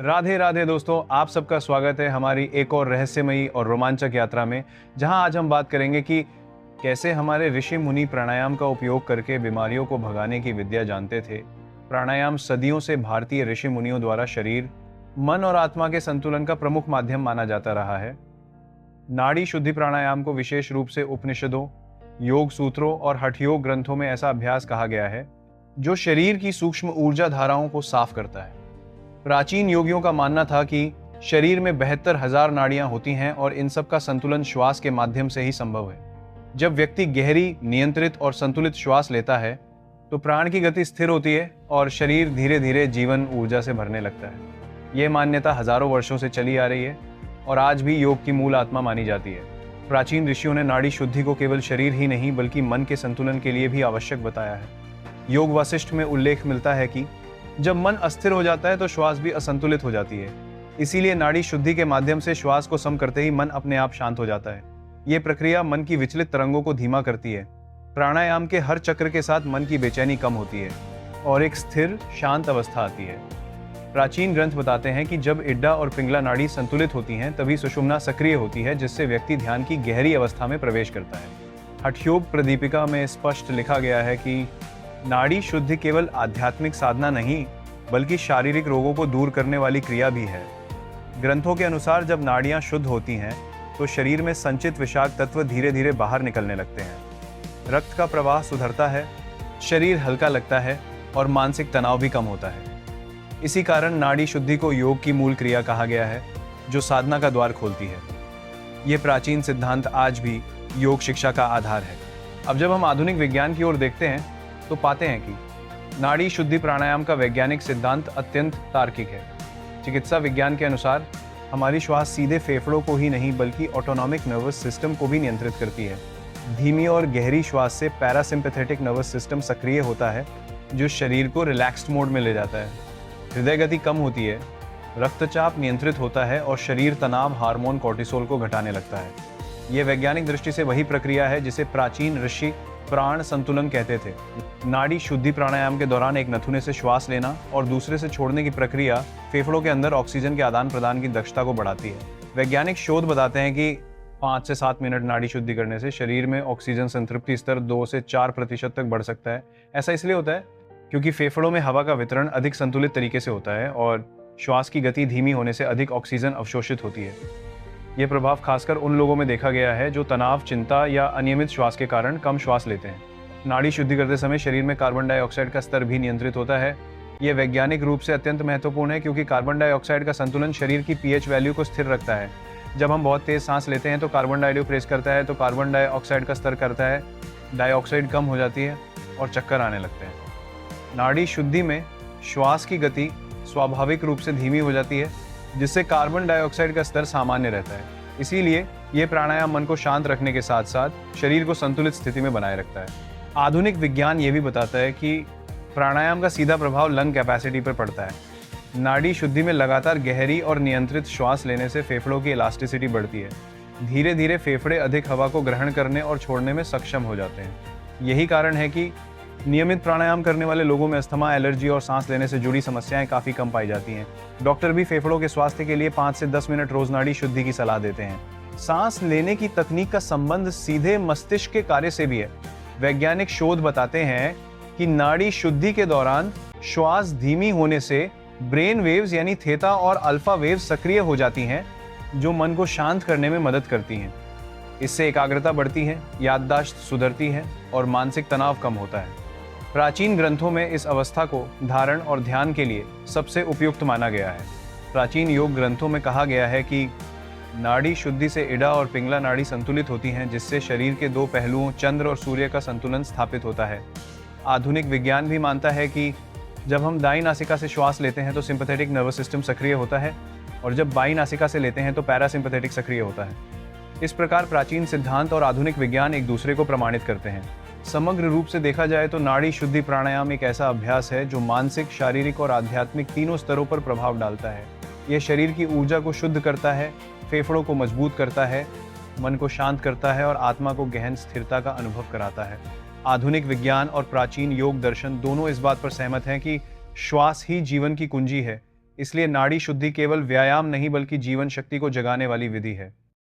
राधे राधे दोस्तों, आप सबका स्वागत है हमारी एक और रहस्यमयी और रोमांचक यात्रा में, जहां आज हम बात करेंगे कि कैसे हमारे ऋषि मुनि प्राणायाम का उपयोग करके बीमारियों को भगाने की विद्या जानते थे। प्राणायाम सदियों से भारतीय ऋषि मुनियों द्वारा शरीर, मन और आत्मा के संतुलन का प्रमुख माध्यम माना जाता रहा है। नाड़ी शुद्धि प्राणायाम को विशेष रूप से उपनिषदों, योग सूत्रों और हठयोग ग्रंथों में ऐसा अभ्यास कहा गया है जो शरीर की सूक्ष्म ऊर्जा धाराओं को साफ करता है। प्राचीन योगियों का मानना था कि शरीर में 72,000 नाड़ियां होती हैं और इन सब का संतुलन श्वास के माध्यम से ही संभव है। जब व्यक्ति गहरी, नियंत्रित और संतुलित श्वास लेता है तो प्राण की गति स्थिर होती है और शरीर धीरे धीरे जीवन ऊर्जा से भरने लगता है। यह मान्यता हजारों वर्षों से चली आ रही है और आज भी योग की मूल आत्मा मानी जाती है। प्राचीन ऋषियों ने नाड़ी शुद्धि को केवल शरीर ही नहीं बल्कि मन के संतुलन के लिए भी आवश्यक बताया है। योग वासिष्ठ में उल्लेख मिलता है कि जब मन अस्थिर हो जाता है तो श्वास भी असंतुलित हो जाती है। इसीलिए नाड़ी शुद्धि के माध्यम से श्वास को सम करते ही मन अपने आप शांत हो जाता है। ये प्रक्रिया मन की विचलित तरंगों को धीमा करती है। प्राणायाम के हर चक्र के साथ मन की बेचैनी कम होती है और एक स्थिर, शांत अवस्था आती है। प्राचीन ग्रंथ बताते हैं कि जब इड्डा और पिंगला नाड़ी संतुलित होती हैं तभी सुषुम्ना सक्रिय होती है, जिससे व्यक्ति ध्यान की गहरी अवस्था में प्रवेश करता है। हठयोग प्रदीपिका में स्पष्ट लिखा गया है कि नाड़ी शुद्धि केवल आध्यात्मिक साधना नहीं बल्कि शारीरिक रोगों को दूर करने वाली क्रिया भी है। ग्रंथों के अनुसार जब नाड़ियां शुद्ध होती हैं तो शरीर में संचित विषाक्त तत्व धीरे धीरे बाहर निकलने लगते हैं। रक्त का प्रवाह सुधरता है, शरीर हल्का लगता है और मानसिक तनाव भी कम होता है। इसी कारण नाड़ी शुद्धि को योग की मूल क्रिया कहा गया है, जो साधना का द्वार खोलती है। ये प्राचीन सिद्धांत आज भी योग शिक्षा का आधार है। अब जब हम आधुनिक विज्ञान की ओर देखते हैं तो पाते हैं कि नाड़ी शुद्धि प्राणायाम का वैज्ञानिक सिद्धांत अत्यंत तार्किक है। चिकित्सा विज्ञान के अनुसार हमारी श्वास सीधे फेफड़ों को ही नहीं बल्कि ऑटोनॉमिक नर्वस सिस्टम को भी नियंत्रित करती है। धीमी और गहरी श्वास से पैरासिम्पैथेटिक नर्वस सिस्टम सक्रिय होता है, जो शरीर को रिलैक्स्ड मोड में ले जाता है। हृदय गति कम होती है, रक्तचाप नियंत्रित होता है और शरीर तनाव हार्मोन कोर्टिसोल को घटाने लगता है। यह वैज्ञानिक दृष्टि से वही प्रक्रिया है जिसे प्राचीन ऋषि प्राण संतुलन कहते थे। नाड़ी शुद्धि प्राणायाम के दौरान एक नथुने से श्वास लेना और दूसरे से छोड़ने की प्रक्रिया फेफड़ों के अंदर ऑक्सीजन के आदान प्रदान की दक्षता को बढ़ाती है। वैज्ञानिक शोध बताते हैं कि 5 से 7 मिनट नाड़ी शुद्धि करने से शरीर में ऑक्सीजन संतृप्ति स्तर 2 से 4% तक बढ़ सकता है। ऐसा इसलिए होता है क्योंकि फेफड़ों में हवा का वितरण अधिक संतुलित तरीके से होता है और श्वास की गति धीमी होने से अधिक ऑक्सीजन अवशोषित होती है। यह प्रभाव खासकर उन लोगों में देखा गया है जो तनाव, चिंता या अनियमित श्वास के कारण कम श्वास लेते हैं। नाड़ी शुद्धि करते समय शरीर में कार्बन डाइऑक्साइड का स्तर भी नियंत्रित होता है। यह वैज्ञानिक रूप से अत्यंत महत्वपूर्ण है क्योंकि कार्बन डाइऑक्साइड का संतुलन शरीर की पीएच वैल्यू को स्थिर रखता है। जब हम बहुत तेज सांस लेते हैं तो कार्बन डाइऑक्साइड प्रेस करता है तो कार्बन डाइऑक्साइड का स्तर करता है, डाइऑक्साइड कम हो जाती है और चक्कर आने लगते हैं। नाड़ी शुद्धि में श्वास की गति स्वाभाविक रूप से धीमी हो जाती है, जिससे कार्बन डाइऑक्साइड का स्तर सामान्य रहता है। इसीलिए ये प्राणायाम मन को शांत रखने के साथ साथ शरीर को संतुलित स्थिति में बनाए रखता है। आधुनिक विज्ञान ये भी बताता है कि प्राणायाम का सीधा प्रभाव लंग कैपेसिटी पर पड़ता है। नाड़ी शुद्धि में लगातार गहरी और नियंत्रित श्वास लेने से फेफड़ों की इलास्टिसिटी बढ़ती है। धीरे धीरे फेफड़े अधिक हवा को ग्रहण करने और छोड़ने में सक्षम हो जाते हैं। यही कारण है कि नियमित प्राणायाम करने वाले लोगों में अस्थमा, एलर्जी और सांस लेने से जुड़ी समस्याएं काफी कम पाई जाती हैं। डॉक्टर भी फेफड़ों के स्वास्थ्य के लिए 5 से 10 मिनट रोज नाड़ी शुद्धि की सलाह देते हैं। सांस लेने की तकनीक का संबंध सीधे मस्तिष्क के कार्य से भी है। वैज्ञानिक शोध बताते हैं कि नाड़ी शुद्धि के दौरान श्वास धीमी होने से ब्रेन वेव्स यानी थेटा और अल्फा वेव्स सक्रिय हो जाती हैं, जो मन को शांत करने में मदद करती हैं। इससे एकाग्रता बढ़ती है, याददाश्त सुधरती है और मानसिक तनाव कम होता है। प्राचीन ग्रंथों में इस अवस्था को धारण और ध्यान के लिए सबसे उपयुक्त माना गया है। प्राचीन योग ग्रंथों में कहा गया है कि नाड़ी शुद्धि से इड़ा और पिंगला नाड़ी संतुलित होती हैं, जिससे शरीर के 2 पहलुओं चंद्र और सूर्य का संतुलन स्थापित होता है। आधुनिक विज्ञान भी मानता है कि जब हम दाईं नासिका से श्वास लेते हैं तो सिंपैथेटिक नर्वस सिस्टम सक्रिय होता है और जब बाईं नासिका से लेते हैं तो पैरासिम्पैथेटिक सक्रिय होता है। इस प्रकार प्राचीन सिद्धांत और आधुनिक विज्ञान एक दूसरे को प्रमाणित करते हैं। समग्र रूप से देखा जाए तो नाड़ी शुद्धि प्राणायाम एक ऐसा अभ्यास है जो मानसिक, शारीरिक और आध्यात्मिक तीनों स्तरों पर प्रभाव डालता है। यह शरीर की ऊर्जा को शुद्ध करता है, फेफड़ों को मजबूत करता है, मन को शांत करता है और आत्मा को गहन स्थिरता का अनुभव कराता है। आधुनिक विज्ञान और प्राचीन योग दर्शन दोनों इस बात पर सहमत हैं कि श्वास ही जीवन की कुंजी है। इसलिए नाड़ी शुद्धि केवल व्यायाम नहीं बल्कि जीवन शक्ति को जगाने वाली विधि है।